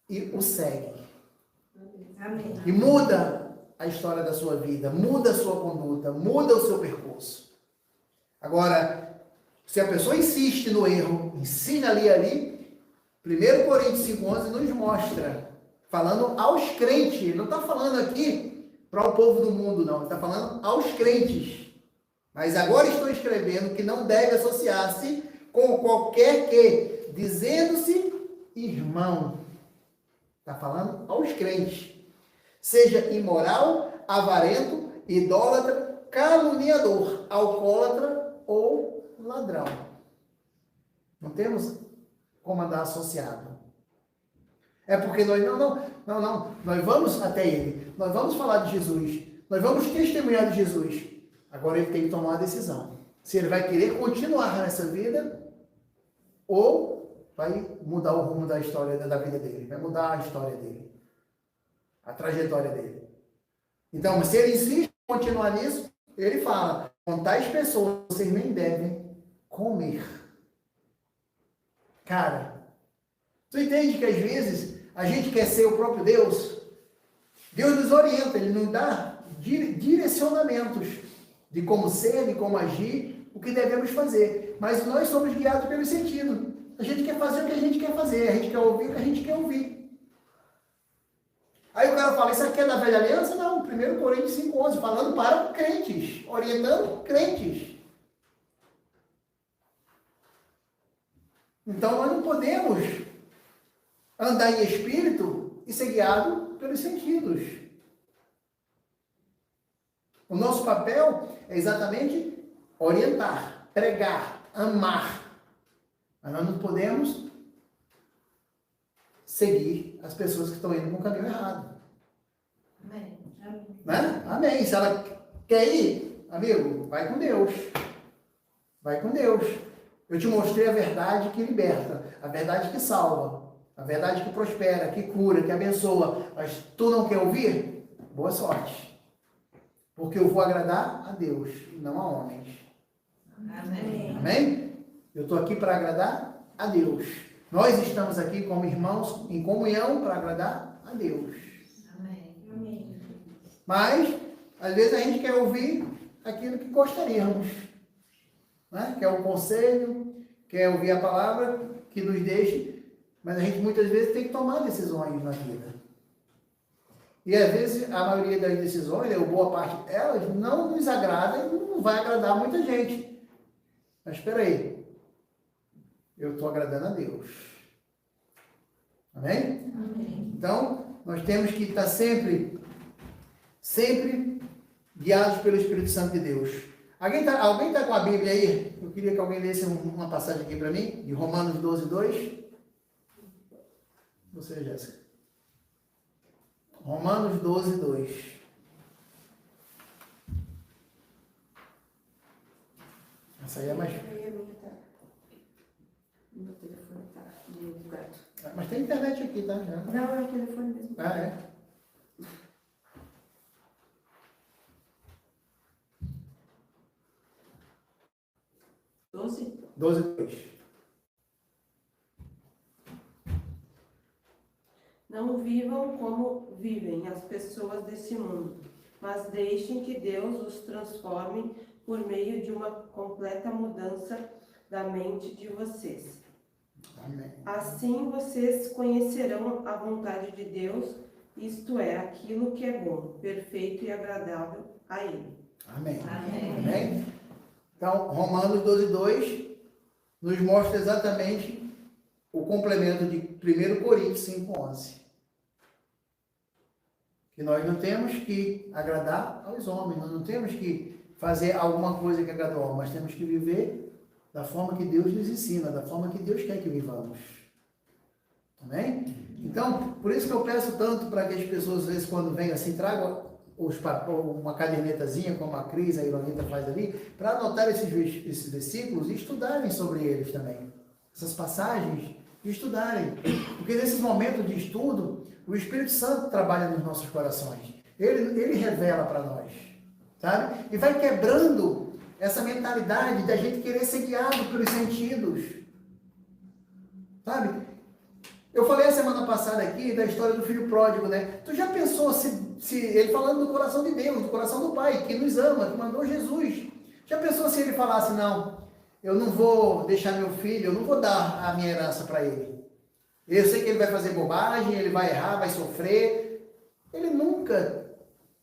E o segue.
Amém.
E muda a história da sua vida, muda a sua conduta, muda o seu percurso. Agora, se a pessoa insiste no erro, ensina ali, 1 Coríntios 5:11 nos mostra, falando aos crentes, ele não está falando aqui para o povo do mundo, não, ele está falando aos crentes. Mas agora estou escrevendo que não deve associar-se com qualquer que, dizendo-se irmão, está falando aos crentes, seja imoral, avarento, idólatra, caluniador, alcoólatra ou ladrão. Não temos como andar associado. É porque nós não, nós vamos até ele, nós vamos falar de Jesus, nós vamos testemunhar de Jesus. Agora ele tem que tomar uma decisão. Se ele vai querer continuar nessa vida ou vai mudar o rumo da história da vida dele, vai mudar a história dele, a trajetória dele. Então, se ele insiste em continuar nisso, ele fala, com tais pessoas vocês nem devem comer. Cara, tu entende que às vezes a gente quer ser o próprio Deus? Deus nos orienta, Ele nos dá direcionamentos de como ser, de como agir, o que devemos fazer. Mas nós somos guiados pelo sentido. A gente quer fazer o que a gente quer fazer, a gente quer ouvir o que a gente quer ouvir. Aí o cara fala, isso aqui é da velha aliança? Não, 1 Coríntios 5:11, falando para crentes, orientando crentes. Então, nós não podemos andar em espírito e ser guiado pelos sentidos. O nosso papel é exatamente orientar, pregar, amar. Mas nós não podemos seguir as pessoas que estão indo no caminho errado.
Amém. Amém.
Né? Amém. Se ela quer ir, amigo, vai com Deus. Vai com Deus. Eu te mostrei a verdade que liberta, a verdade que salva, a verdade que prospera, que cura, que abençoa. Mas tu não quer ouvir? Boa sorte. Porque eu vou agradar a Deus e não a homens.
Amém.
Amém? Eu estou aqui para agradar a Deus. Nós estamos aqui como irmãos em comunhão para agradar a Deus.
Amém. Amém.
Mas, às vezes, a gente quer ouvir aquilo que gostaríamos. Né? Quer um conselho, quer ouvir a palavra que nos deixe, mas a gente muitas vezes tem que tomar decisões na vida. E às vezes a maioria das decisões, ou boa parte delas, não nos agrada e não vai agradar muita gente. Mas espera aí, eu estou agradando a Deus. Amém?
Amém.
Então, nós temos que estar sempre guiados pelo Espírito Santo de Deus. Alguém tá com a Bíblia aí? Eu queria que alguém lesse uma passagem aqui para mim, de Romanos 12, 2. Você, Jéssica. Romanos 12, 2. Essa aí é mais...
Meu telefone tá ligado.
Mas tem internet aqui, tá?
Não, é o telefone mesmo.
Ah, é?
Doze?
12, 2.
Não vivam como vivem as pessoas desse mundo, mas deixem que Deus os transforme por meio de uma completa mudança da mente de vocês.
Amém.
Assim vocês conhecerão a vontade de Deus, isto é, aquilo que é bom, perfeito e agradável a Ele.
Amém.
Amém.
Amém? Então, Romanos 12, 2 nos mostra exatamente o complemento de 1 Coríntios 5, 11. Que nós não temos que agradar aos homens, nós não temos que fazer alguma coisa que agrada ao homem, mas temos que viver da forma que Deus nos ensina, da forma que Deus quer que vivamos. Amém? Então, por isso que eu peço tanto para que as pessoas, às vezes, quando vêm assim, tragam uma cadernetazinha, como a Cris, a Ilonita faz ali, para anotar esses versículos e estudarem sobre eles também. Essas passagens, e estudarem. Porque nesses momentos de estudo, o Espírito Santo trabalha nos nossos corações. Ele revela para nós. Sabe? E vai quebrando essa mentalidade da gente querer ser guiado pelos sentidos. Sabe? Eu falei a semana passada aqui da história do filho pródigo, né? Tu já pensou se ele falando do coração de Deus, do coração do Pai, que nos ama, que mandou Jesus. Já pensou se ele falasse, não, eu não vou deixar meu filho, eu não vou dar a minha herança para ele. Eu sei que ele vai fazer bobagem, ele vai errar, vai sofrer.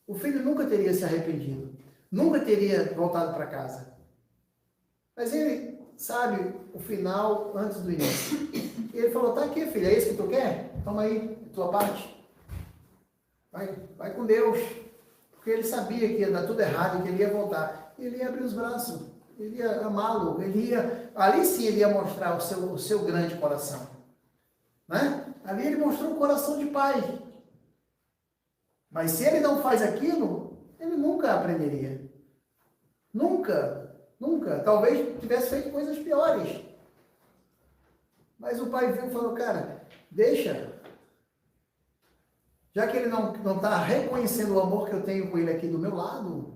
O filho nunca teria se arrependido. Nunca teria voltado para casa. Mas ele sabe o final antes do início. E ele falou, tá aqui, filho, é isso que tu quer? Toma aí, tua parte. Vai com Deus. Porque ele sabia que ia dar tudo errado, que ele ia voltar. Ele ia abrir os braços, ele ia amá-lo, ali sim ele ia mostrar o seu grande coração. Né? Ali ele mostrou o coração de pai. Mas se ele não faz aquilo, ele nunca aprenderia. Nunca. Talvez tivesse feito coisas piores. Mas o pai viu e falou, cara, deixa. Já que ele não está reconhecendo o amor que eu tenho com ele aqui do meu lado,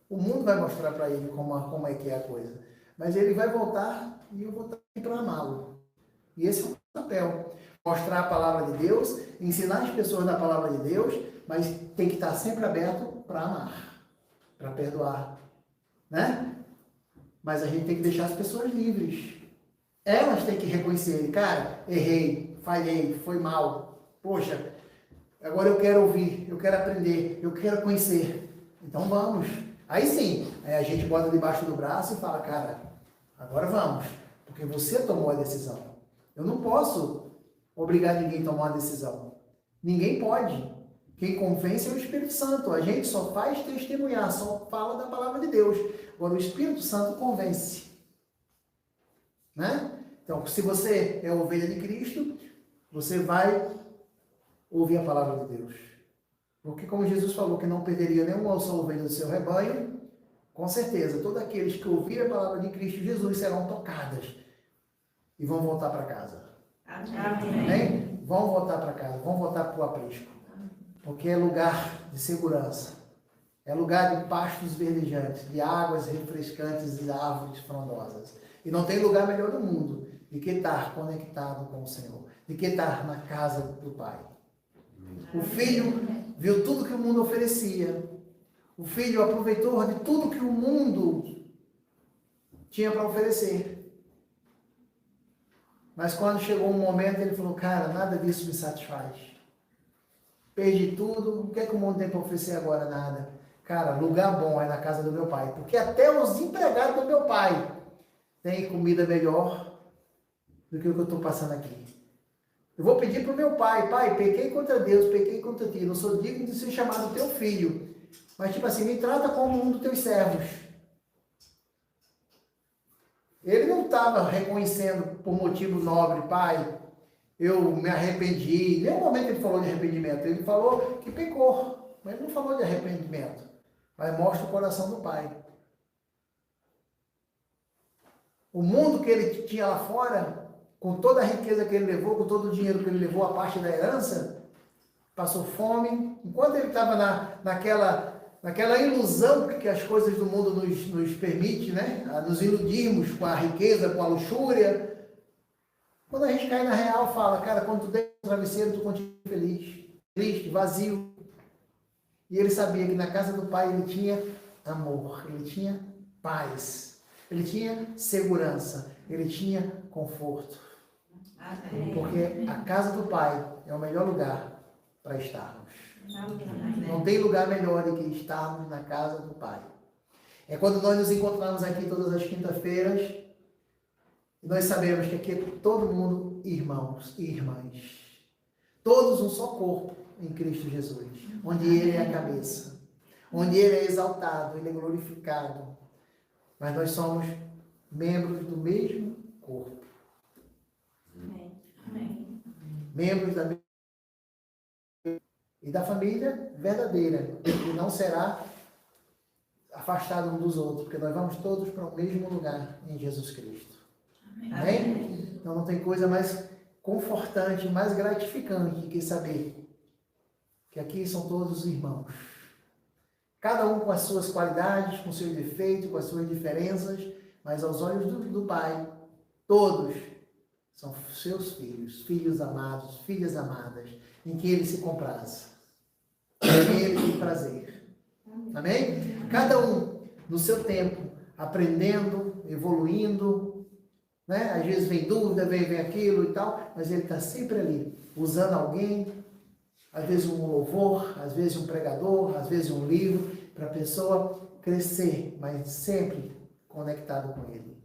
o mundo vai mostrar para ele como é que é a coisa. Mas ele vai voltar e eu vou estar aqui para amá-lo. E esse é o papel. Mostrar a palavra de Deus, ensinar as pessoas da palavra de Deus, mas tem que estar sempre aberto para amar, para perdoar. Né? Mas a gente tem que deixar as pessoas livres. Elas têm que reconhecer, cara, errei, falhei, foi mal. Poxa, agora eu quero ouvir, eu quero aprender, eu quero conhecer. Então vamos. Aí sim, aí a gente bota debaixo do braço e fala, cara, agora vamos, porque você tomou a decisão. Eu não posso obrigar ninguém a tomar uma decisão. Ninguém pode. Quem convence é o Espírito Santo. A gente só faz testemunhar, só fala da palavra de Deus. Agora, o Espírito Santo convence. Né? Então, se você é ovelha de Cristo, você vai ouvir a palavra de Deus. Porque, como Jesus falou que não perderia nenhuma só ovelha do seu rebanho, com certeza, todos aqueles que ouvirem a palavra de Cristo Jesus serão tocadas e vão voltar para casa. Amém? Vão voltar para casa, vão voltar para o aprisco. Porque é lugar de segurança. É lugar de pastos verdejantes, de águas refrescantes e árvores frondosas. E não tem lugar melhor do mundo de que estar conectado com o Senhor, de que estar na casa do Pai. O filho viu tudo que o mundo oferecia. O filho aproveitou de tudo que o mundo tinha para oferecer. Mas quando chegou um momento, ele falou, cara, nada disso me satisfaz. Perdi tudo, o que é que o mundo tem para oferecer agora? Nada. Cara, lugar bom é na casa do meu pai. Porque até os empregados do meu pai têm comida melhor do que o que eu estou passando aqui. Eu vou pedir para o meu pai, pai, pequei contra Deus, pequei contra ti, não sou digno de ser chamado teu filho. Mas tipo assim, me trata como um dos teus servos. Ele não estava reconhecendo por motivo nobre, pai, eu me arrependi. Em nenhum momento ele falou de arrependimento. Ele falou que pecou, mas ele não falou de arrependimento. Mas mostra o coração do pai. O mundo que ele tinha lá fora, com toda a riqueza que ele levou, com todo o dinheiro que ele levou, a parte da herança, passou fome. Enquanto ele estava naquela ilusão que as coisas do mundo nos permite, né? Nos iludirmos com a riqueza, com a luxúria. Quando a gente cai na real, fala, cara, quando tu deita no travesseiro, tu continua feliz, triste, vazio. E ele sabia que na casa do pai ele tinha amor, ele tinha paz, ele tinha segurança, ele tinha conforto. Amém. Porque a casa do pai é o melhor lugar para estarmos. Amém. Não tem lugar melhor do que estarmos na casa do pai. É quando nós nos encontramos aqui todas as quintas-feiras e nós sabemos que aqui é todo mundo irmãos e irmãs. Todos um só corpo em Cristo Jesus, onde Ele é a cabeça, onde Ele é exaltado, Ele é glorificado. Mas nós somos membros do mesmo corpo.
Amém.
Membros da família verdadeira, que não será afastado um dos outros, porque nós vamos todos para o mesmo lugar em Jesus Cristo. Amém? Então não tem coisa mais confortante, mais gratificante do que saber que aqui são todos irmãos. Cada um com as suas qualidades, com seus defeitos, com as suas diferenças, mas aos olhos do Pai, todos são seus filhos, filhos amados, filhas amadas, em que Ele se compraz. Em Ele tem prazer. Amém? Cada um, no seu tempo, aprendendo, evoluindo, né? Às vezes vem dúvida, vem aquilo e tal, mas Ele está sempre ali, usando alguém, às vezes um louvor, às vezes um pregador, às vezes um livro, para a pessoa crescer, mas sempre conectado com Ele.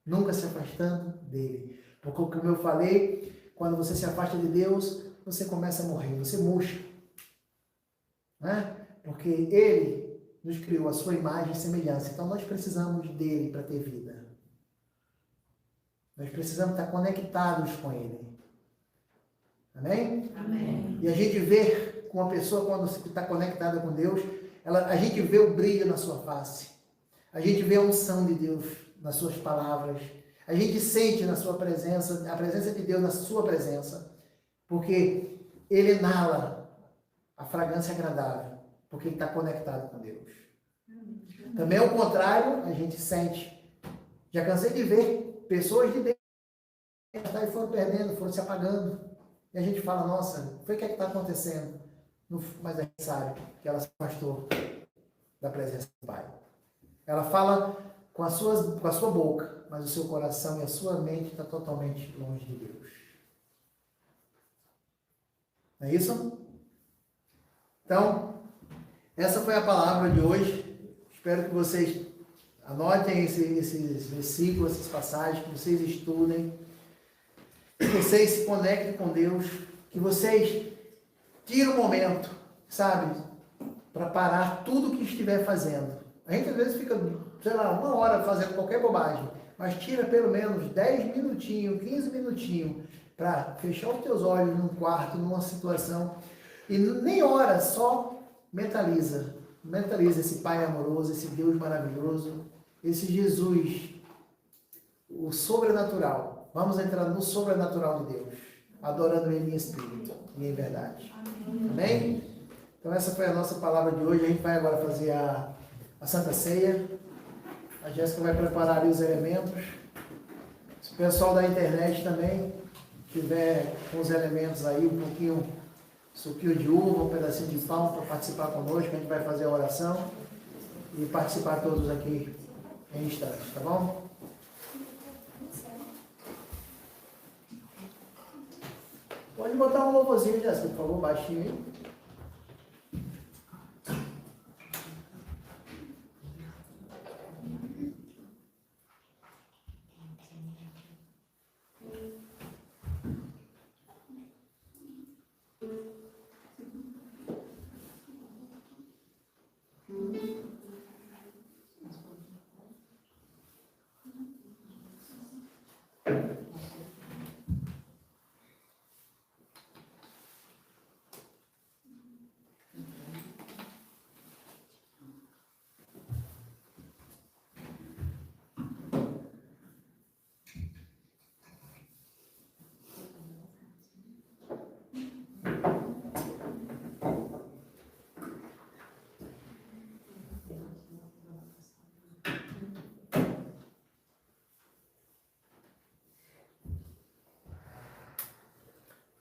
Nunca se afastando dEle. Porque como eu falei, quando você se afasta de Deus, você começa a morrer, você murcha. Né? Porque Ele nos criou a sua imagem e semelhança. Então nós precisamos dEle para ter vida. Nós precisamos estar conectados com Ele. Amém?
Amém.
E a gente vê com uma pessoa, quando está conectada com Deus, a gente vê o brilho na sua face. A gente vê a unção de Deus nas suas palavras. A gente sente na sua presença, a presença de Deus na sua presença. Porque Ele exala a fragrância agradável. Porque Ele está conectado com Deus. Também ao contrário, a gente sente. Já cansei de ver pessoas de Deus que foram perdendo, foram se apagando. E a gente fala, nossa, o que é que está acontecendo? Mas a gente sabe que ela se afastou da presença do Pai. Ela fala com a sua boca, mas o seu coração e a sua mente está totalmente longe de Deus. Não é isso? Então, essa foi a palavra de hoje. Espero que vocês anotem esses versículos, essas passagens, que vocês estudem, que vocês se conectem com Deus, que vocês tirem um momento, sabe, para parar tudo que estiver fazendo. A gente às vezes fica, sei lá, 1 hora fazendo qualquer bobagem, mas tira pelo menos 10 minutinhos, 15 minutinhos para fechar os teus olhos num quarto, numa situação, e nem ora, só mentaliza. Mentaliza esse Pai amoroso, esse Deus maravilhoso, esse Jesus, o sobrenatural. Vamos entrar no sobrenatural de Deus, adorando Ele em espírito e em verdade. Amém? Então essa foi a nossa palavra de hoje. A gente vai agora fazer a Santa Ceia. A Jéssica vai preparar ali os elementos. Se o pessoal da internet também tiver com os elementos aí, um pouquinho, suquinho de uva, um pedacinho de pão para participar conosco, a gente vai fazer a oração e participar todos aqui em instantes, tá bom? Pode botar um louvorzinho, Jéssica, por favor, baixinho aí.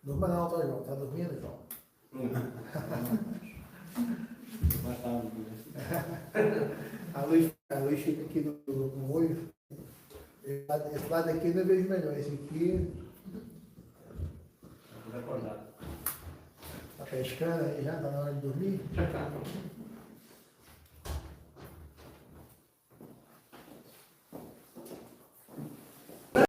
Durma não, tá, João? Tá dormindo, João? A luz fica aqui no olho. Esse lado aqui eu não vejo melhor. Esse aqui. Tá pescando aí já? Tá na hora de dormir?